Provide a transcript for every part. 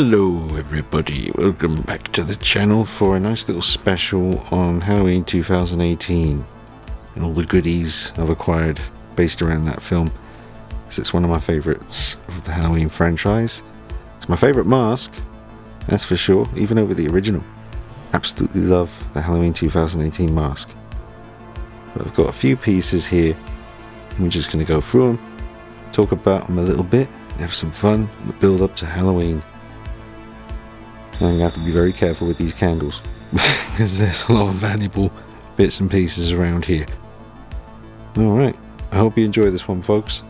Hello everybody, welcome back to the channel for a nice little special on Halloween 2018 and all the goodies I've acquired based around that film, because it's one of my favourites of the Halloween franchise. It's my favourite mask, that's for sure, even over the original. Absolutely love the Halloween 2018 mask. But I've got a few pieces here, and we're just going to go through them, talk about them a little bit, have some fun in the build up to Halloween. And you have to be very careful with these candles because there's a lot of valuable bits and pieces around here. Alright, I hope you enjoy this one, folks.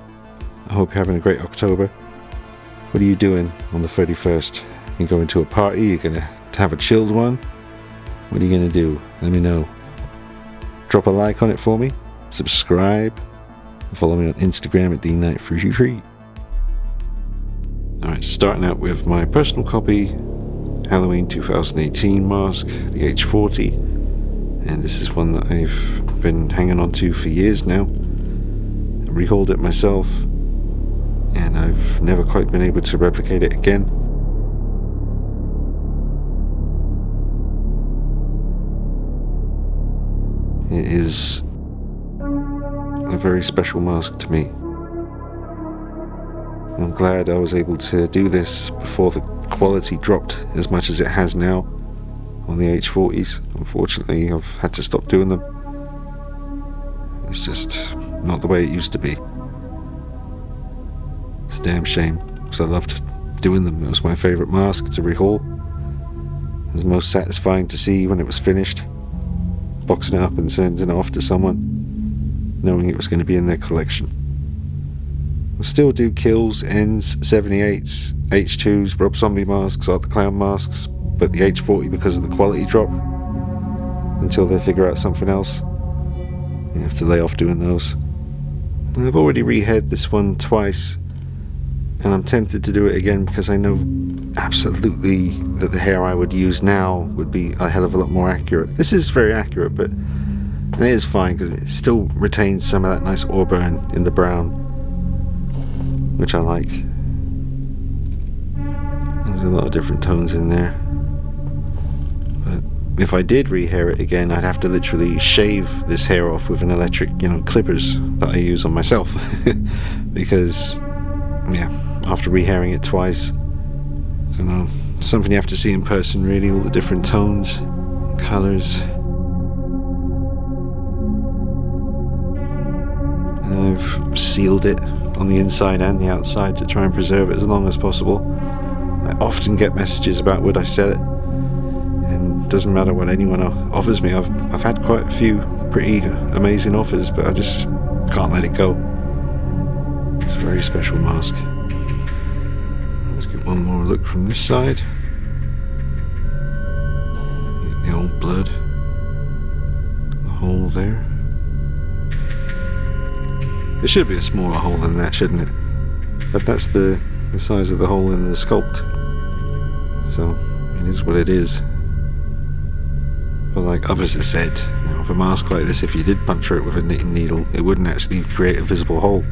I hope you're having a great October. What are you doing on the 31st? You going to a party? You're going to have a chilled one? What are you going to do? Let me know. Drop a like on it for me. Subscribe. Follow me on Instagram at DKnight33. Alright, starting out with my personal copy Halloween 2018 mask, the H40, and this is one that I've been hanging on to for years now. I rehauled it myself and I've never quite been able to replicate it again. It is a very special mask to me. I'm glad I was able to do this before the quality dropped as much as it has now on the H40s. Unfortunately, I've had to stop doing them. It's just not the way it used to be. It's a damn shame, because I loved doing them. It was my favourite mask to rehaul. It was most satisfying to see when it was finished, boxing it up and sending it off to someone, knowing it was going to be in their collection. I still do kills, ends, 78s, H2s, Rob Zombie masks, Art the Clown masks, but the H40, because of the quality drop, until they figure out something else, you have to lay off doing those. And I've already rehead this one twice, and I'm tempted to do it again because I know absolutely that the hair I would use now would be a hell of a lot more accurate. This is very accurate, but it is fine because it still retains some of that nice auburn in the brown, which I like. There's a lot of different tones in there. But if I did rehair it again, I'd have to literally shave this hair off with an electric, clippers that I use on myself. Because, after rehairing it twice, I don't know, something you have to see in person really, all the different tones, colours. And I've sealed it on the inside and the outside to try and preserve it as long as possible. I often get messages about would I sell it, and it doesn't matter what anyone offers me. I've had quite a few pretty amazing offers, but I just can't let it go. It's a very special mask. Let's get one more look from this side. The old blood, the hole there. There should be a smaller hole than that, shouldn't it? But that's the size of the hole in the sculpt. So, it is what it is. But like others have said, with a mask like this, if you did puncture it with a knitting needle, it wouldn't actually create a visible hole.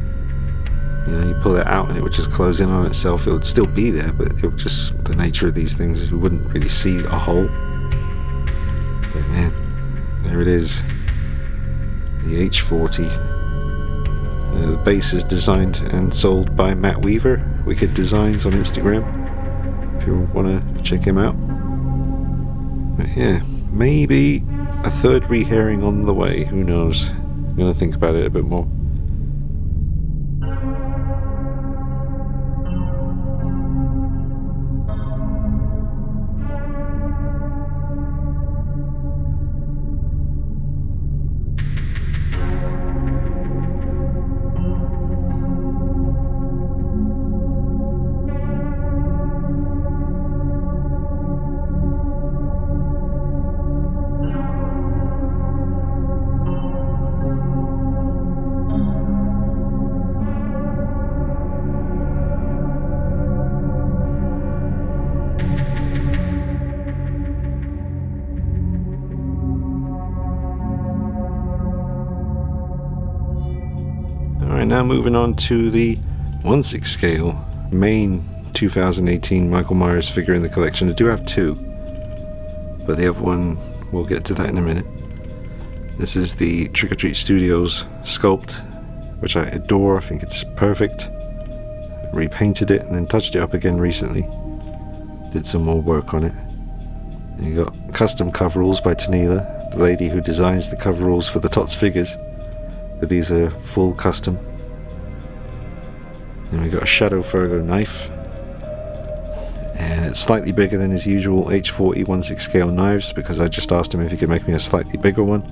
You pull it out and it would just close in on itself. It would still be there, but it would just, the nature of these things, you wouldn't really see a hole. But man, there it is. The H40. The base is designed and sold by Matt Weaver, Wicked Designs on Instagram, if you want to check him out. But yeah, maybe a third rehairing on the way, who knows. I'm going to think about it a bit more. Alright, now moving on to the 1/6 scale main 2018 Michael Myers figure in the collection. I do have two, but the other one, we'll get to that in a minute. This is the Trick or Treat Studios sculpt, which I adore. I think it's perfect. Repainted it and then touched it up again recently. Did some more work on it. And you got custom coveralls by Tanila, the lady who designs the coveralls for the Tots figures. But these are full custom. And we got a Shadow Fergo knife. And it's slightly bigger than his usual H40 1/6 scale knives, because I just asked him if he could make me a slightly bigger one.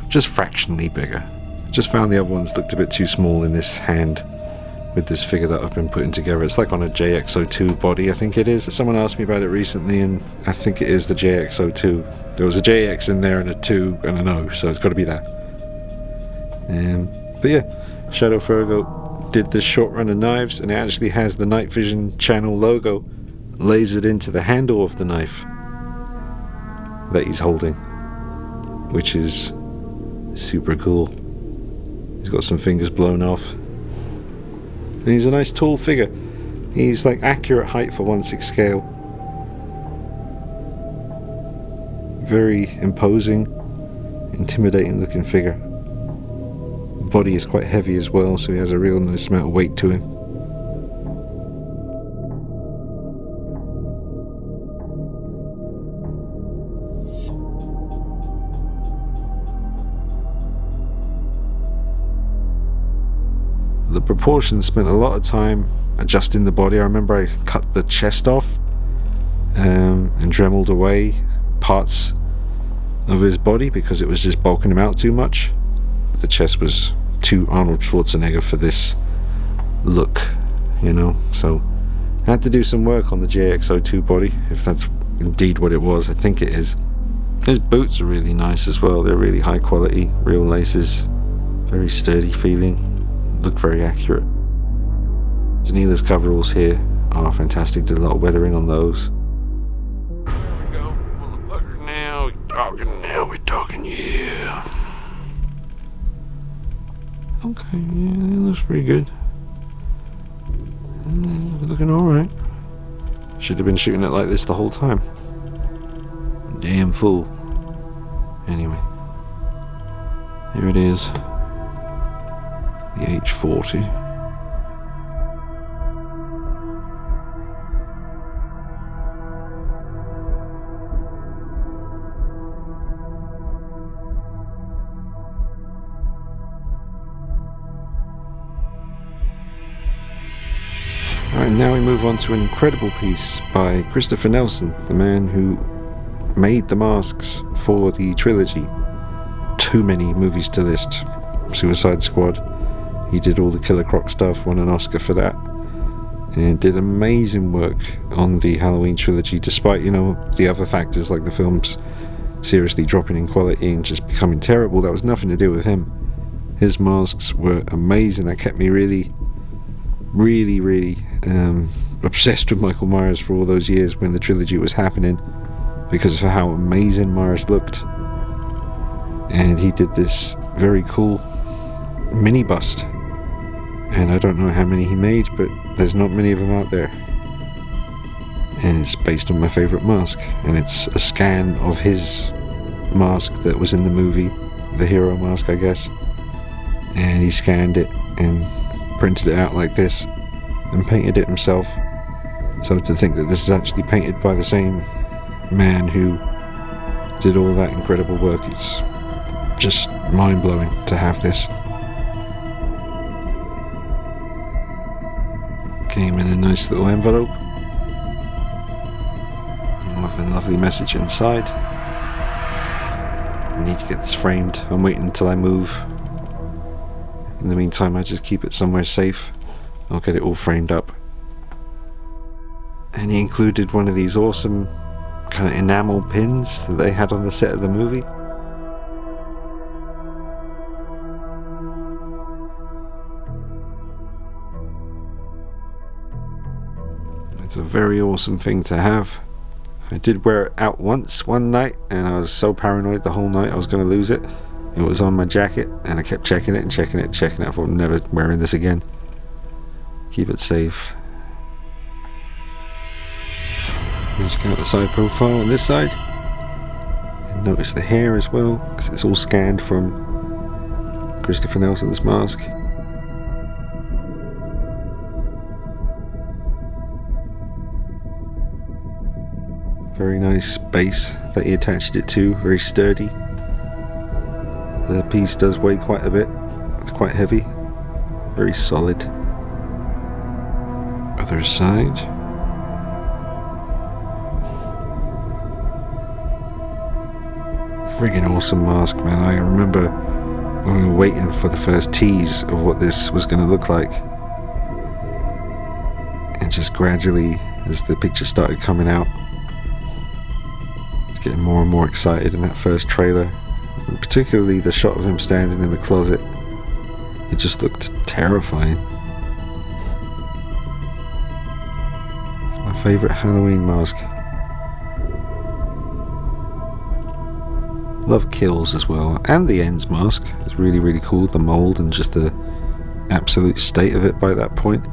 Just fractionally bigger. Just found the other ones looked a bit too small in this hand with this figure that I've been putting together. It's like on a JX02 body, I think it is. Someone asked me about it recently, and I think it is the JX02. There was a JX in there and a 2 and an O, so it's got to be that. But yeah, Shadow Fergo did this short run of knives, and it actually has the Night Vision channel logo lasered into the handle of the knife that he's holding, which is super cool. He's got some fingers blown off. And he's a nice tall figure. He's like accurate height for 1/6 scale. Very imposing, intimidating looking figure. Body is quite heavy as well, so he has a real nice amount of weight to him. The proportions, spent a lot of time adjusting the body. I remember I cut the chest off and dremeled away parts of his body because it was just bulking him out too much. The chest was too Arnold Schwarzenegger for this look, you know, so I had to do some work on the JX02 body, if that's indeed what it was. I think it is. His boots are really nice as well. They're really high quality, real laces, very sturdy feeling. Look very accurate. Janila's coveralls here are fantastic. Did a lot of weathering on those. There we go, motherfucker. Now we're talking, yeah. Okay, yeah, that looks pretty good. Looking alright. Should have been shooting it like this the whole time. Damn fool. Anyway, here it is. The H40. Alright, now we move on to an incredible piece by Christopher Nelson, the man who made the masks for the trilogy. Too many movies to list. Suicide Squad. He did all the Killer Croc stuff, won an Oscar for that, and did amazing work on the Halloween trilogy, despite, you know, the other factors like the films seriously dropping in quality and just becoming terrible. That was nothing to do with him. His masks were amazing. That kept me really obsessed with Michael Myers for all those years when the trilogy was happening, because of how amazing Myers looked. And he did this very cool mini bust, and I don't know how many he made, but there's not many of them out there, and it's based on my favorite mask, and it's a scan of his mask that was in the movie, the hero mask, I guess, and he scanned it and printed it out like this and painted it himself. So to think that this is actually painted by the same man who did all that incredible work, it's just mind-blowing to have this. Came in a nice little envelope with a lovely message inside. I need to get this framed. I'm waiting until I move. In the meantime, I just keep it somewhere safe. I'll get it all framed up. And he included one of these awesome kind of enamel pins that they had on the set of the movie. It's a very awesome thing to have. I did wear it out once one night, and I was so paranoid the whole night I was going to lose it. It was on my jacket, and I kept checking it and checking it and checking it. I thought, I'm never wearing this again. Keep it safe. Let's check out the side profile on this side. And notice the hair as well, because it's all scanned from Christopher Nelson's mask. Very nice base that he attached it to, very sturdy. The piece does weigh quite a bit, it's quite heavy, very solid. Other side. Friggin' awesome mask, man. I remember when we were waiting for the first tease of what this was going to look like, and just gradually, as the picture started coming out, getting more and more excited in that first trailer, and particularly the shot of him standing in the closet. It just looked terrifying. It's my favourite Halloween mask. Love Kills as well, and the Ends mask. It's really, really cool, the mould and just the absolute state of it by that point.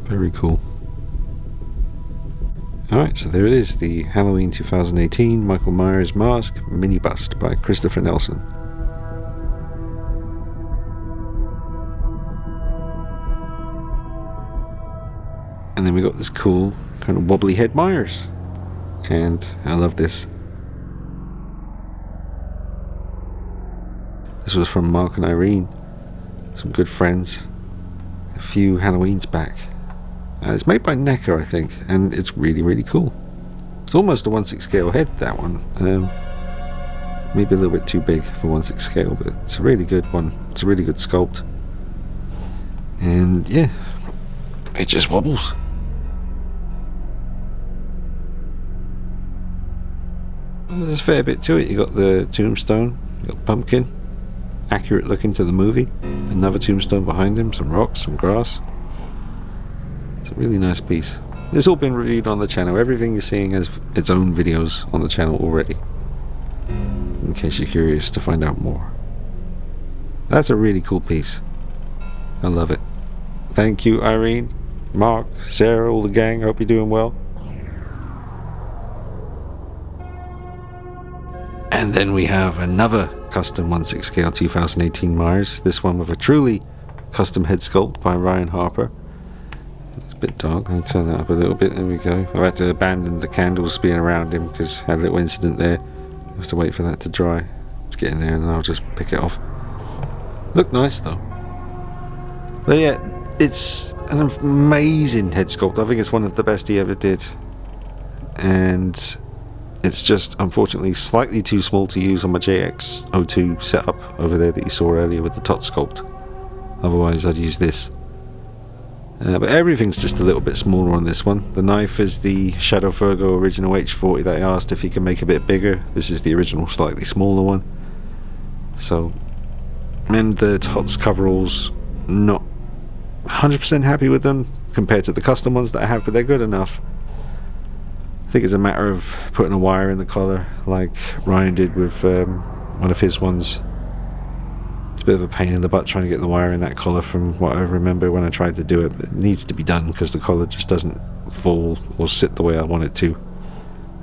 Very cool. Alright, so there it is, the Halloween 2018 Michael Myers mask mini bust by Christopher Nelson. And then we got this cool kind of wobbly head Myers, and I love this. This was from Mark and Irene, some good friends, a few Halloweens back. It's made by Necker, I think, and it's really, really cool. It's almost a 1/6 scale head, that one. Maybe a little bit too big for 1/6 scale, but it's a really good one. It's a really good sculpt. And yeah, it just wobbles. And there's a fair bit to it. You got the tombstone, you got the pumpkin, accurate look into the movie. Another tombstone behind him, some rocks, some grass. It's a really nice piece. It's all been reviewed on the channel. Everything you're seeing has its own videos on the channel already, in case you're curious to find out more. That's a really cool piece. I love it. Thank you, Irene, Mark, Sarah, all the gang. Hope you're doing well. And then we have another custom 1/6 scale 2018 Myers. This one with a truly custom head sculpt by Ryan Harper. It's a bit dark. I'll turn that up a little bit. There we go. I've had to abandon the candles being around him because I had a little incident there. I have to wait for that to dry. It's getting there and then I'll just pick it off. Look nice though. But yeah, it's an amazing head sculpt. I think it's one of the best he ever did. And it's just unfortunately slightly too small to use on my JX02 setup over there that you saw earlier with the tot sculpt. Otherwise I'd use this. But everything's just a little bit smaller on this one. The knife is the Shadow Virgo original H40 that I asked if he can make a bit bigger. This is the original slightly smaller one. So, and the TOTS coveralls, not 100% happy with them compared to the custom ones that I have, but they're good enough. I think it's a matter of putting a wire in the collar like Ryan did with one of his ones. It's a bit of a pain in the butt trying to get the wire in that collar from what I remember when I tried to do it, but it needs to be done because the collar just doesn't fall or sit the way I want it to,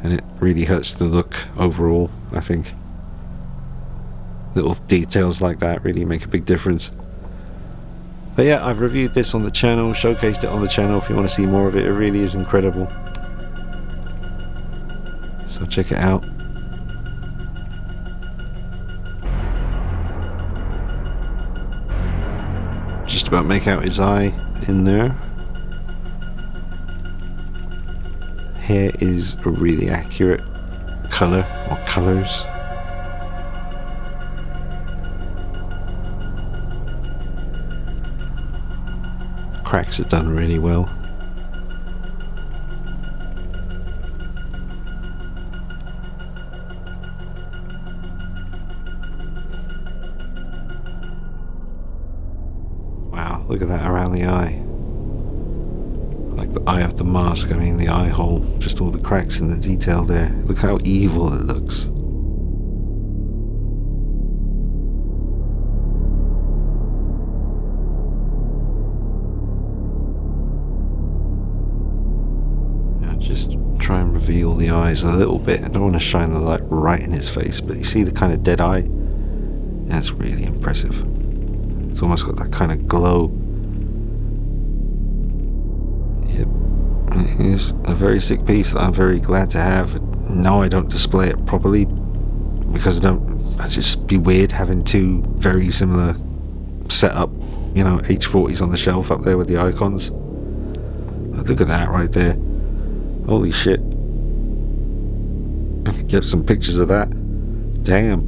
and it really hurts the look overall. I think little details like that really make a big difference. But yeah, I've reviewed this on the channel, showcased it on the channel. If you want to see more of it, it really is incredible. So check it out. Just about make out his eye in there. Hair is a really accurate color or colors. Cracks are done really well. Wow, look at that around the eye. Like the eye of the mask, I mean the eye hole, just all the cracks in the detail there. Look how evil it looks. the eyes a little bit. I don't want to shine the light right in his face, but you see the kind of dead eye? That's really impressive. It's almost got that kind of glow. Yep. It is a very sick piece that I'm very glad to have. No, I don't display it properly because I'd just be weird having two very similar setup, you know, H40s on the shelf up there with the icons. But look at that right there. Holy shit. Get some pictures of that. Damn.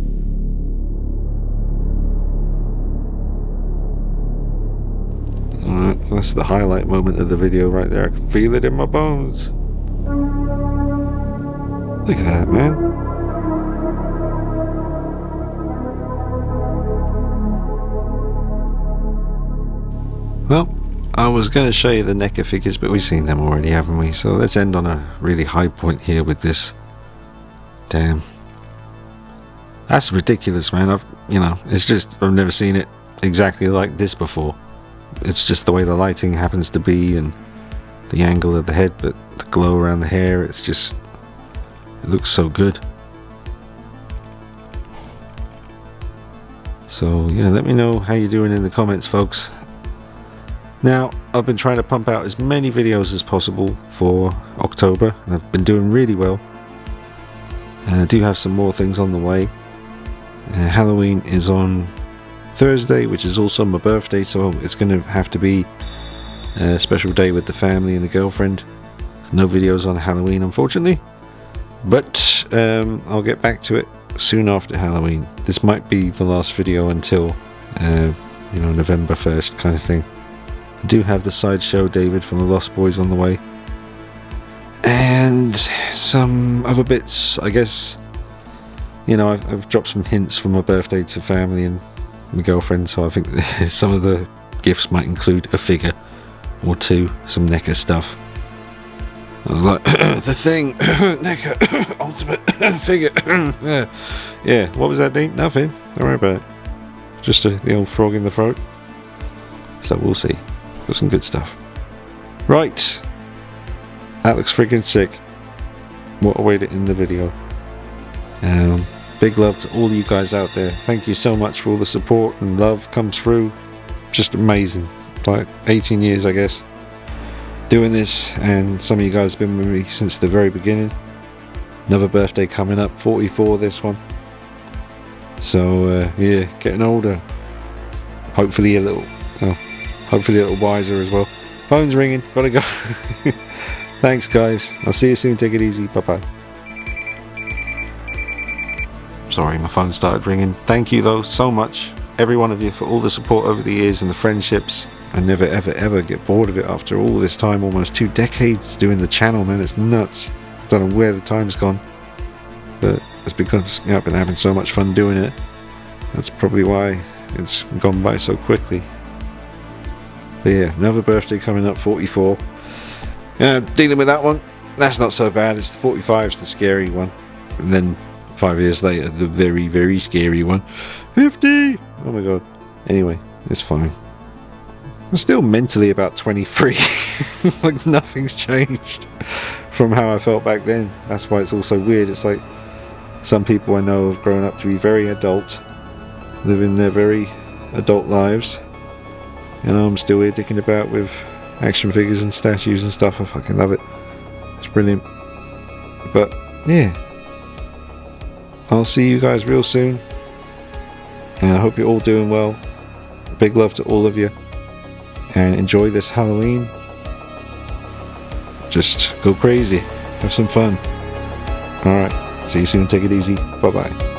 Alright, that's the highlight moment of the video right there. I can feel it in my bones. Look at that, man. Well, I was going to show you the NECA figures, but we've seen them already, haven't we? So let's end on a really high point here with this. Damn. That's ridiculous, man. I've never seen it exactly like this before. It's just the way the lighting happens to be and the angle of the head, but the glow around the hair, it looks so good. So yeah, let me know how you're doing in the comments, folks. Now, I've been trying to pump out as many videos as possible for October, and I've been doing really well. I do have some more things on the way. Halloween is on Thursday, which is also my birthday, so it's going to have to be a special day with the family and the girlfriend. No videos on Halloween, unfortunately, but I'll get back to it soon after Halloween. This might be the last video until November 1st kind of thing. I do have the sideshow David from the Lost Boys on the way, and some other bits, I guess. I've dropped some hints from my birthday to family and my girlfriend, so I think some of the gifts might include a figure or two, some NECA stuff. I was like, the thing, NECA, ultimate figure. Yeah, what was that, Dean? Nothing, don't worry about it. Just the old frog in the throat. So we'll see. Got some good stuff. Right, that looks freaking sick. What a way to end the video. Big love to all you guys out there. Thank you so much for all the support and love comes through. Just amazing. Like 18 years, I guess, doing this, and some of you guys have been with me since the very beginning. Another birthday coming up, 44 this one. So yeah, getting older. Hopefully a little wiser as well. Phone's ringing, gotta go. Thanks guys, I'll see you soon, take it easy, bye bye. Sorry, my phone started ringing. Thank you though so much, every one of you, for all the support over the years and the friendships. I never ever get bored of it after all this time, almost 2 decades doing the channel, man. It's nuts. I don't know where the time's gone, but it's because I've been having so much fun doing it. That's probably why it's gone by so quickly. But yeah, another birthday coming up, 44. Dealing with that one, that's not so bad. It's the 45's the scary one, and then 5 years later, the very, very scary one, 50. Oh my god. Anyway, it's fine. I'm still mentally about 23. Like nothing's changed from how I felt back then. That's why it's all so weird. It's like some people I know have grown up to be very adult, living their very adult lives, and I'm still here dicking about with action figures and statues and stuff. I fucking love it. It's brilliant. But yeah, I'll see you guys real soon, and I hope you're all doing well. Big love to all of you, and enjoy this Halloween. Just go crazy, have some fun. Alright, see you soon, take it easy, bye bye.